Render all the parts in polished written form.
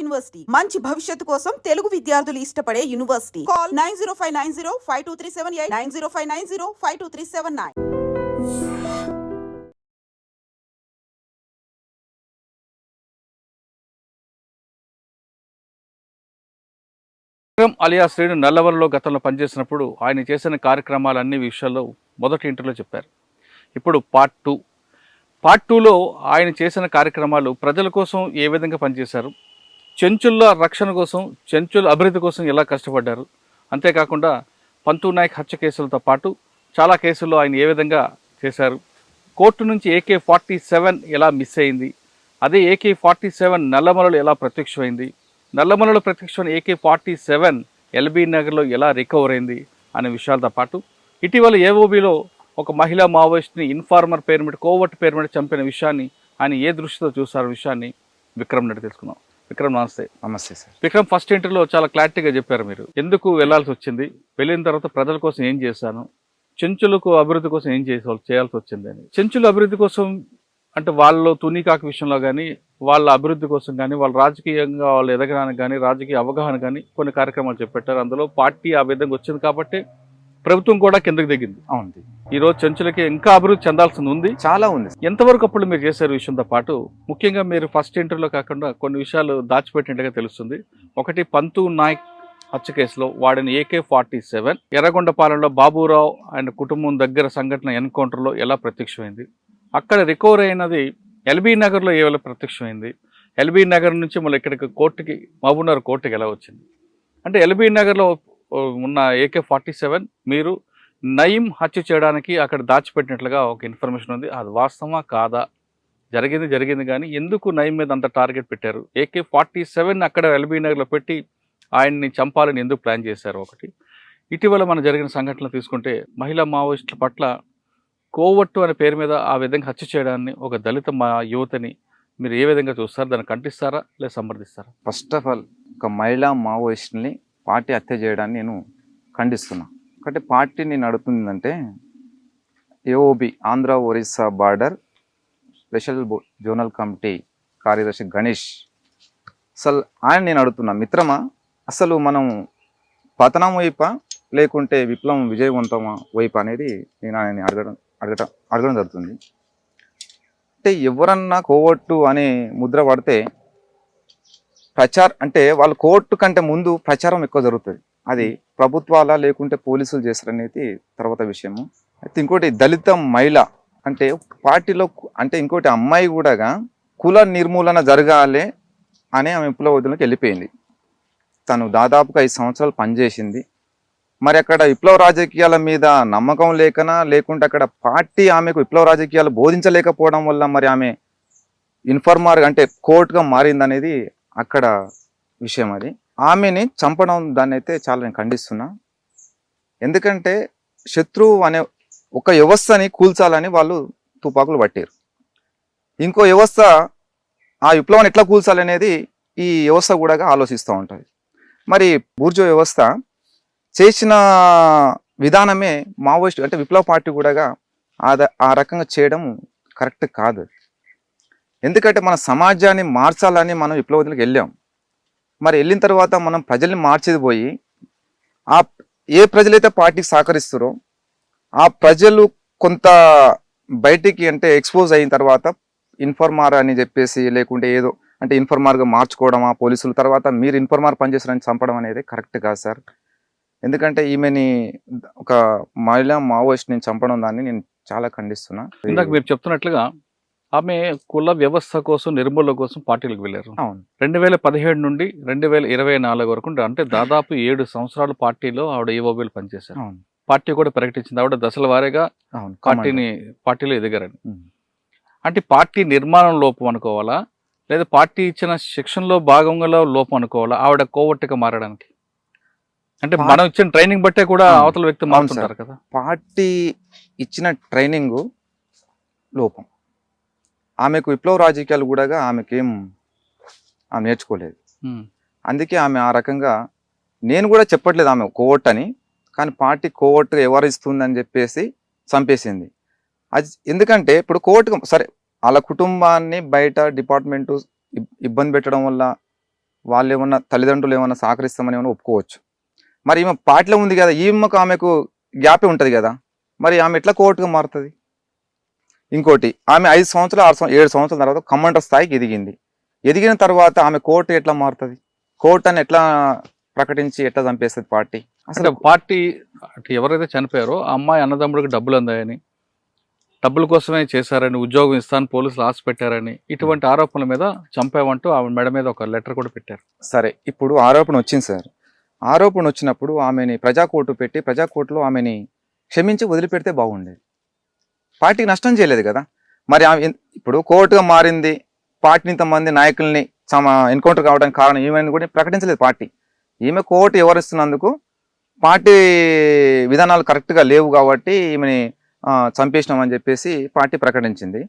University మంచి భవిష్యత్తు కోసం తెలుగు విద్యార్థులు ఇష్టపడే యూనివర్సిటీ. కాల్ 9059052378 9059052379. విక్రమ్ అలియా శ్రీను నల్లవరంలో గతంలో పనిచేసినప్పుడు ఆయన చేసిన కార్యక్రమాలన్నీ విషయాల్లో మొదటి ఇంటర్లో చెప్పారు. ఇప్పుడు పార్ట్ టూలో ఆయన చేసిన కార్యక్రమాలు ప్రజల కోసం ఏ విధంగా పనిచేశారు, చెంచుల రక్షణ కోసం, చెంచుల అభివృద్ధి కోసం ఎలా కష్టపడ్డారు, అంతేకాకుండా పంతు నాయక్ హత్య కేసులతో పాటు చాలా కేసుల్లో ఆయన ఏ విధంగా చేశారు, కోర్టు నుంచి AK-47 ఎలా మిస్ అయింది, అదే AK-47 నల్లమలలో ఎలా ప్రత్యక్షమైంది, నల్లమలలో ప్రత్యక్షమైన AK-47 ఎల్బీ నగర్లో ఎలా రికవర్ అయింది అనే విషయాలతో పాటు ఇటీవల ఏఓబీలో ఒక మహిళా మావోయిస్ట్ని ఇన్ఫార్మర్ పేరు మీద, కోవర్ట్ పేరు మీద చంపిన విషయాన్ని ఆయన ఏ దృష్టితో చూసారు విషయాన్ని విక్రమ్ నుండి తెలుసుకుందాం. విక్రమ్ నమస్తే. నమస్తే సార్. విక్రమ్, ఫస్ట్ ఇంటర్వ్యూలో చాలా క్లారిటీగా చెప్పారు మీరు ఎందుకు వెళ్లాల్సి వచ్చింది, వెళ్ళిన తర్వాత ప్రజల కోసం ఏం చేశాను, చెంచులకు అభివృద్ధి కోసం ఏం చేయాల్సి వచ్చింది అని. చెంచుల అభివృద్ధి కోసం అంటే వాళ్ళలో తునికాకు విషయంలో కానీ, వాళ్ళ అభివృద్ధి కోసం కానీ, వాళ్ళ రాజకీయంగా వాళ్ళు ఎదగడానికి కానీ, రాజకీయ అవగాహన కానీ కొన్ని కార్యక్రమాలు చెప్పారు. అందులో పార్టీ ఆ విధంగా వచ్చింది కాబట్టి ప్రభుత్వం కూడా కిందకి దిగింది. అవును, ఈరోజు చెంచులకి ఇంకా అభివృద్ధి చెందాల్సింది ఉంది, చాలా ఉంది. ఎంతవరకు అప్పుడు మీరు చేశారు విషయంతో పాటు ముఖ్యంగా మీరు ఫస్ట్ ఇంటర్వ్యూలో కాకుండా కొన్ని విషయాలు దాచిపెట్టినట్టుగా తెలుస్తుంది. ఒకటి, పంతు నాయక్ హత్య కేసులో వాడిన AK-47 ఎర్రగొండపాలెంలో బాబురావు ఆయన కుటుంబం దగ్గర సంఘటన ఎన్కౌంటర్లో ఎలా ప్రత్యక్షమైంది, అక్కడ రికవర్ అయినది ఎల్బీ నగర్లో ఏ వేళ ప్రత్యక్షమైంది, ఎల్బీ నగర్ నుంచి మళ్ళీ ఇక్కడికి కోర్టుకి, మహబూబ్నగర్ కోర్టుకి ఎలా వచ్చింది, అంటే ఎల్బీ నగర్లో ఉన్న AK-47 మీరు నయీం హత్య చేయడానికి అక్కడ దాచిపెట్టినట్లుగా ఒక ఇన్ఫర్మేషన్ ఉంది. అది వాస్తవమా కాదా, జరిగింది కానీ ఎందుకు నయీం మీద అంత టార్గెట్ పెట్టారు, AK-47 అక్కడ ఎల్బీ నగర్లో పెట్టి ఆయన్ని చంపాలని ఎందుకు ప్లాన్ చేశారు. ఒకటి, ఇటీవల మన జరిగిన సంఘటనలు తీసుకుంటే మహిళా మావోయిస్టుల పట్ల కోవట్టు అనే పేరు మీద ఆ విధంగా హత్య చేయడాన్ని ఒక దళిత యువతని మీరు ఏ విధంగా చూస్తారు, దాన్ని ఖండిస్తారా లేదా సమర్థిస్తారా? ఫస్ట్ ఆఫ్ ఆల్, ఒక మహిళా మావోయిస్ట్ని పార్టీ హత్య చేయడాన్ని నేను ఖండిస్తున్నా. ఒకటి, పార్టీని నడుపుతుందంటే AOB Andhra Orissa border special zonal committee కార్యదర్శి గణేష్. అసలు ఆయన నేను అడుగుతున్నా, మిత్రమా అసలు మనం పతనం వైపా లేకుంటే విప్లవం విజయవంతమా వైపు అనేది నేను ఆయన అడగడం జరుగుతుంది. అంటే ఎవరన్నా కోవట్టు అనే ముద్ర పడితే అంటే వాళ్ళు కోర్టు కంటే ముందు ప్రచారం ఎక్కువ జరుగుతుంది. అది ప్రభుత్వాల లేకుంటే పోలీసులు చేస్తారనేది తర్వాత విషయము. అయితే ఇంకోటి, దళిత మహిళ అంటే పార్టీలో అంటే ఇంకోటి అమ్మాయి కూడా కుల నిర్మూలన జరగాలి అనే ఆమె విప్లవోద్యమంలోకి వెళ్ళిపోయింది. తను దాదాపుగా 5 సంవత్సరాలు పనిచేసింది. మరి అక్కడ విప్లవ రాజకీయాల మీద నమ్మకం లేకుంటే అక్కడ పార్టీ ఆమెకు విప్లవ రాజకీయాలు బోధించలేకపోవడం వల్ల మరి ఆమె ఇన్ఫార్మర్ అంటే కోర్టుగా మారిందనేది అక్కడ విషయం. అది ఆమెని చంపడం దాన్ని అయితే చాలా నేను ఖండిస్తున్నా. ఎందుకంటే శత్రువు అనే ఒక వ్యవస్థని కూల్చాలని వాళ్ళు తుపాకులు పట్టారు. ఇంకో వ్యవస్థ ఆ విప్లవాన్ని ఎట్లా కూల్చాలనేది ఈ వ్యవస్థ కూడా ఆలోచిస్తూ ఉంటుంది. మరి బూర్జో వ్యవస్థ చేసిన విధానమే మావోయిస్ట్ అంటే విప్లవ పార్టీ కూడా ఆ రకంగా చేయడం కరెక్ట్ కాదు. ఎందుకంటే మన సమాజాన్ని మార్చాలని మనం విప్లవోద్యమంలోకి వెళ్ళాం. మరి వెళ్ళిన తర్వాత మనం ప్రజల్ని మార్చేది పోయి ఏ ప్రజలైతే పార్టీకి సహకరిస్తారో ఆ ప్రజలు కొంత బయటికి అంటే ఎక్స్పోజ్ అయిన తర్వాత ఇన్ఫార్మర్ అని చెప్పేసి లేకుంటే ఏదో అంటే ఇన్ఫార్మర్గా మార్చుకోవడమా పోలీసుల తర్వాత మీరు ఇన్ఫార్మర్ పనిచేస్తారని చంపడం అనేది కరెక్ట్ కాదు సార్. ఎందుకంటే ఈమెని ఒక మహిళా మావోయిస్ట్ని చంపడం దాన్ని నేను చాలా ఖండిస్తున్నా. ఇందాక మీరు చెప్తున్నట్లుగా ఆమె కుల వ్యవస్థ కోసం, నిర్మూలన కోసం పార్టీలకు వెళ్ళారు. అవును, 2017 నుండి 2024 వరకు అంటే దాదాపు 7 సంవత్సరాల పార్టీలో ఆవిడ ఏఓబీలు పనిచేశారు. అవును, పార్టీ కూడా ప్రకటించింది ఆవిడ దశల వారీగా పార్టీలో ఎదిగారని. అంటే పార్టీ నిర్మాణం లోపం అనుకోవాలా లేదా పార్టీ ఇచ్చిన శిక్షణలో భాగంగా లోపం అనుకోవాలా ఆవిడ కోవట్టుగా మారడానికి? అంటే మనం ఇచ్చిన ట్రైనింగ్ బట్టే కూడా అవతల వ్యక్తి మారుతుంటారు కదా. పార్టీ ఇచ్చిన ట్రైనింగ్ లోపం. ఆమెకు విప్లవ రాజకీయాలు కూడా ఆమె నేర్చుకోలేదు. అందుకే ఆమె ఆ రకంగా, నేను కూడా చెప్పట్లేదు ఆమె కోవట్ అని, కానీ పార్టీ కోవట్టుగా వ్యవహరిస్తుందని చెప్పేసి చంపేసింది. అది ఎందుకంటే ఇప్పుడు కోవట్టుగా సరే వాళ్ళ కుటుంబాన్ని బయట డిపార్ట్మెంటు ఇబ్బంది పెట్టడం వల్ల వాళ్ళు ఏమన్నా తల్లిదండ్రులు ఏమన్నా సహకరిస్తామని ఏమన్నా ఒప్పుకోవచ్చు. మరి ఈమె పార్టీలో ఉంది కదా, ఈమెకు ఆమెకు గ్యాపే ఉంటుంది కదా, మరి ఆమె ఎట్లా కోర్టుగా మారుతుంది? ఇంకోటి, ఆమె 5 సంవత్సరాలు 7 సంవత్సరాల తర్వాత కమాండర్ స్థాయికి ఎదిగిన తర్వాత ఆమె కోర్టు ఎట్లా మారుతుంది? కోర్టు అని ఎట్లా ప్రకటించి ఎట్లా చంపేస్తుంది పార్టీ? అసలు పార్టీ ఎవరైతే చనిపోయారో ఆ అమ్మాయి అన్నదమ్ముడికి డబ్బులు అందాయని, డబ్బుల కోసమే చేశారని, ఉద్యోగం ఇస్తాను పోలీసులు ఆశ పెట్టారని, ఇటువంటి ఆరోపణల మీద చంపామంటూ ఆవిడ మెడ మీద ఒక లెటర్ కూడా పెట్టారు. సరే, ఇప్పుడు ఆరోపణ వచ్చింది సార్. ఆరోపణ వచ్చినప్పుడు ఆమెని ప్రజాకోర్టు పెట్టి ప్రజాకోర్టులో ఆమెని క్షమించి వదిలిపెడితే బాగుండేది. పార్టీకి నష్టం చేయలేదు కదా. మరి ఆమె ఇప్పుడు కోర్టుగా మారింది, పార్టీని ఇంతమంది నాయకుల్ని ఎన్కౌంటర్ కావడానికి కారణం ఈమెను కూడా ప్రకటించలేదు పార్టీ. ఈమె కోర్టు ఎవరిస్తున్నందుకు పార్టీ విధానాలు కరెక్ట్గా లేవు కాబట్టి ఈమెని చంపేసినామని చెప్పేసి పార్టీ ప్రకటించింది.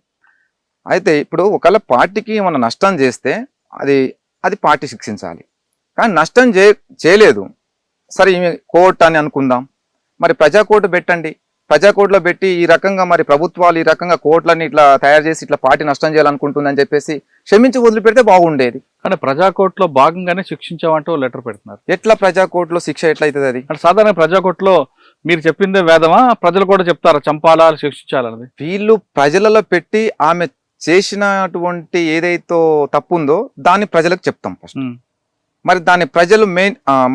అయితే ఇప్పుడు ఒకవేళ పార్టీకి ఏమన్నా నష్టం చేస్తే అది పార్టీ శిక్షించాలి. కానీ నష్టం చేయలేదు, సరే ఈమె కోర్టు అని అనుకుందాం. మరి ప్రజాకోర్టు పెట్టండి, ప్రజాకోర్టులో పెట్టి ఈ రకంగా మరి ప్రభుత్వాలు ఈ రకంగా కోర్టులని ఇట్లా తయారు చేసి ఇట్లా పార్టీ నష్టం చేయాలనుకుంటుందని చెప్పేసి క్షమించి వదిలిపెడితే బాగుండేది. కానీ ప్రజాకోర్టులో భాగంగానే శిక్షించామంటూ లెటర్ పెడుతున్నారు. ఎట్లా ప్రజాకోర్టులో శిక్ష ఎట్లా అవుతుంది? అది అంటే సాధారణ ప్రజాకోర్టులో మీరు చెప్పిందే వేదమా, ప్రజలు కూడా చెప్తారా చంపాలా శిక్షించాలన్నది? వీళ్ళు ప్రజలలో పెట్టి ఆమె చేసినటువంటి ఏదైతే తప్పు ఉందో దాన్ని ప్రజలకు చెప్తాం ఫస్ట్. మరి దాన్ని ప్రజలు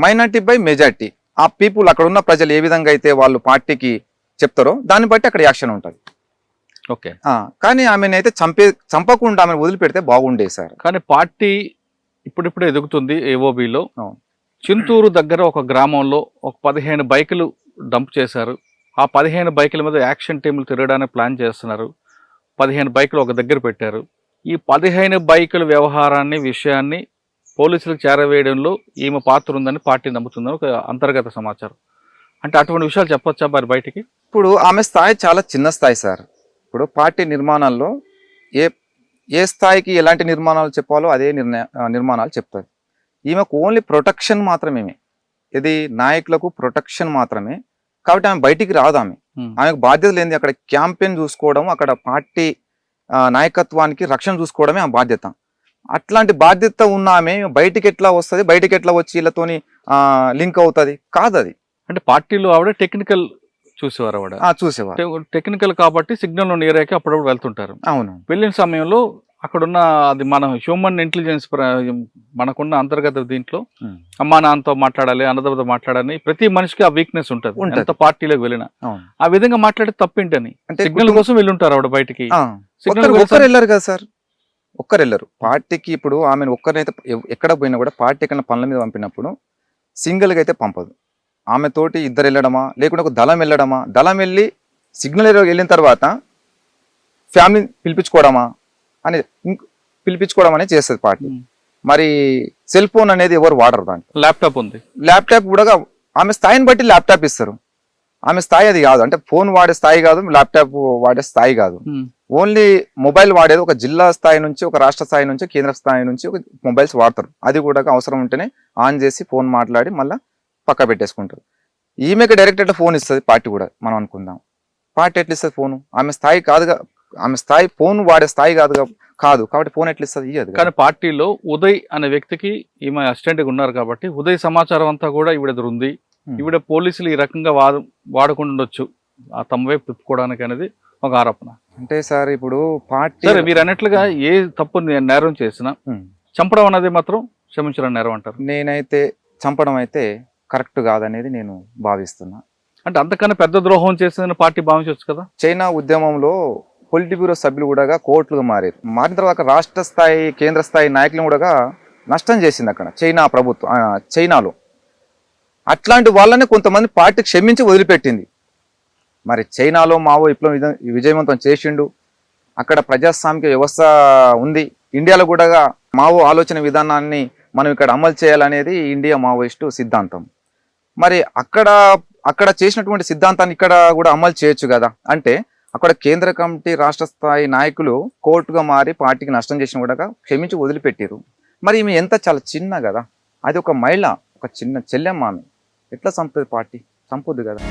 మైనారిటీ బై మెజారిటీ, ఆ పీపుల్ అక్కడ ఉన్న ప్రజలు ఏ విధంగా అయితే వాళ్ళు పార్టీకి చెప్తారో దాన్ని బట్టి అక్కడ యాక్షన్ ఉంటుంది. ఓకే, కానీ ఆమెను అయితే చంపకుండా ఆమెను వదిలిపెడితే బాగుండేది సార్. కానీ పార్టీ ఇప్పుడిప్పుడే ఎదుగుతుంది. ఏఓబిలో చింతూరు దగ్గర ఒక గ్రామంలో ఒక 15 బైకులు డంప్ చేశారు. ఆ 15 బైకుల మీద యాక్షన్ టీములు తిరగడానికి ప్లాన్ చేస్తున్నారు. 15 బైకులు ఒక దగ్గర పెట్టారు. ఈ 15 బైకుల విషయాన్ని పోలీసులకు చేరవేయడంలో ఈమె పాత్ర ఉందని పార్టీ నమ్ముతుందని ఒక అంతర్గత సమాచారం. అంటే అటువంటి విషయాలు చెప్పొచ్చా మరి బయటికి? ఇప్పుడు ఆమె స్థాయి చాలా చిన్న స్థాయి సార్. ఇప్పుడు పార్టీ నిర్మాణాల్లో ఏ స్థాయికి ఎలాంటి నిర్మాణాలు చెప్పాలో అదే నిర్మాణాలు చెప్తారు. ఈమెకు ఓన్లీ ప్రొటెక్షన్ మాత్రమే, ఇది నాయకులకు ప్రొటెక్షన్ మాత్రమే. కాబట్టి ఆమె బయటికి రాదు. ఆమెకు బాధ్యత లేనిది అక్కడ క్యాంపెయిన్ చూసుకోవడం, అక్కడ పార్టీ నాయకత్వానికి రక్షణ చూసుకోవడమే ఆమె బాధ్యత. అట్లాంటి బాధ్యత ఉన్న ఆమె బయటికి ఎట్లా వస్తుంది, బయటికి ఎట్లా వచ్చి వీళ్ళతోని లింక్ అవుతుంది? కాదు అది. అంటే పార్టీలో ఆవిడ టెక్నికల్ చూసేవారు, చూసేవారు టెక్నికల్ కాబట్టి సిగ్నల్ నీరేకి అప్పుడప్పుడు వెళ్తుంటారు. అవును, వెళ్ళిన సమయంలో అక్కడున్న అది మన హ్యూమన్ ఇంటెలిజెన్స్ మనకున్న అంతర్గత దీంట్లో అమ్మా నాన్నతో మాట్లాడాలి, అన్నదమ్మతో మాట్లాడాలి, ప్రతి మనిషికి ఆ వీక్నెస్ ఉంటుంది. ఎంత పార్టీలోకి వెళ్ళినా ఆ విధంగా మాట్లాడే తప్పేంటని అంటే సిగ్నల్ కోసం వెళ్ళుంటారు ఆవిడ బయటికి. ఒక్కరు వెళ్ళారు కదా సార్, ఒక్కరు వెళ్ళరు పార్టీకి. ఇప్పుడు ఆమెను ఒక్కరినైతే ఎక్కడ పోయినా కూడా పార్టీ ఎక్కడ పనుల మీద పంపినప్పుడు సింగిల్గా అయితే పంపదు. ఆమె తోటి 2 వెళ్ళడమా, లేకుంటే ఒక దళం వెళ్ళడమా, దళం వెళ్ళి సిగ్నల్ వెళ్ళిన తర్వాత ఫ్యామిలీ పిలిపించుకోవడం అనేది చేస్తుంది పార్టీ. మరి సెల్ ఫోన్ అనేది ఎవరు వాడరు, దాంట్లో ల్యాప్టాప్ ఉంది. ల్యాప్టాప్ కూడా ఆమె స్థాయిని బట్టి ల్యాప్టాప్ ఇస్తారు. ఆమె స్థాయి అది కాదు, అంటే ఫోన్ వాడే స్థాయి కాదు, ల్యాప్టాప్ వాడే స్థాయి కాదు. ఓన్లీ మొబైల్ వాడేది ఒక జిల్లా స్థాయి నుంచి, ఒక రాష్ట్ర స్థాయి నుంచి, కేంద్ర స్థాయి నుంచి ఒక మొబైల్స్ వాడతారు. అది కూడా అవసరం ఉంటేనే ఆన్ చేసి ఫోన్ మాట్లాడి మళ్ళీ పక్క పెట్టేసుకుంటారు. ఈమెకి డైరెక్ట్ ఎట్లా ఫోన్ ఇస్తుంది పార్టీ కూడా, మనం అనుకుందాం. పార్టీ ఎట్లా ఇస్తుంది ఫోను? ఆమె స్థాయి కాదుగా, ఆమె స్థాయి ఫోన్ వాడే స్థాయి కాదు కాబట్టి ఫోన్ ఎట్లా ఇస్తుంది? ఇయ్యదు. కానీ పార్టీలో ఉదయ్ అనే వ్యక్తికి ఈమె అసిస్టెంట్గా ఉన్నారు కాబట్టి ఉదయ్ సమాచారం అంతా కూడా ఈవిడ దగ్గర ఉంది. ఈవిడ పోలీసులు ఈ రకంగా వాడకుండా ఉండొచ్చు తమ వైపు తిప్పుకోవడానికి అనేది ఒక ఆరోపణ. అంటే సార్ ఇప్పుడు పార్టీ సరే, మీరు అన్నట్లుగా ఏ తప్పు నేరం చేసినా చంపడం అనేది మాత్రం క్షమించడం నేరం అంటారు. నేనైతే చంపడం అయితే కరెక్ట్ కాదనేది నేను భావిస్తున్నా. అంటే అంతకన్నా పెద్ద ద్రోహం చేసిందని పార్టీ భావించవచ్చు కదా. చైనా ఉద్యమంలో పొలిట్ బ్యూరో సభ్యులు కూడా కోర్టులుగా మారిన తర్వాత రాష్ట్ర స్థాయి, కేంద్ర స్థాయి నాయకులను కూడా నష్టం చేసింది అక్కడ చైనా ప్రభుత్వం, చైనాలో. అట్లాంటి వాళ్ళని కొంతమంది పార్టీ క్షమించి వదిలిపెట్టింది. మరి చైనాలో మావో విప్లవం విజయవంతం చేసిండు, అక్కడ ప్రజాస్వామిక వ్యవస్థ ఉంది. ఇండియాలో కూడా మావో ఆలోచన విధానాన్ని మనం ఇక్కడ అమలు చేయాలనేది ఇండియా మావోయిస్టు సిద్ధాంతం. మరి అక్కడ చేసినటువంటి సిద్ధాంతాన్ని ఇక్కడ కూడా అమలు చేయొచ్చు కదా. అంటే అక్కడ కేంద్ర కమిటీ, రాష్ట్ర స్థాయి నాయకులు కోర్టుగా మారి పార్టీకి నష్టం చేసిన కూడా క్షమించి వదిలిపెట్టారు. మరి ఈమె చాలా చిన్న కదా, అది ఒక మహిళ, ఒక చిన్న చెల్లెమ్మ, ఆమె ఎట్లా చంపుతుంది? పార్టీ చంపొద్దు కదా.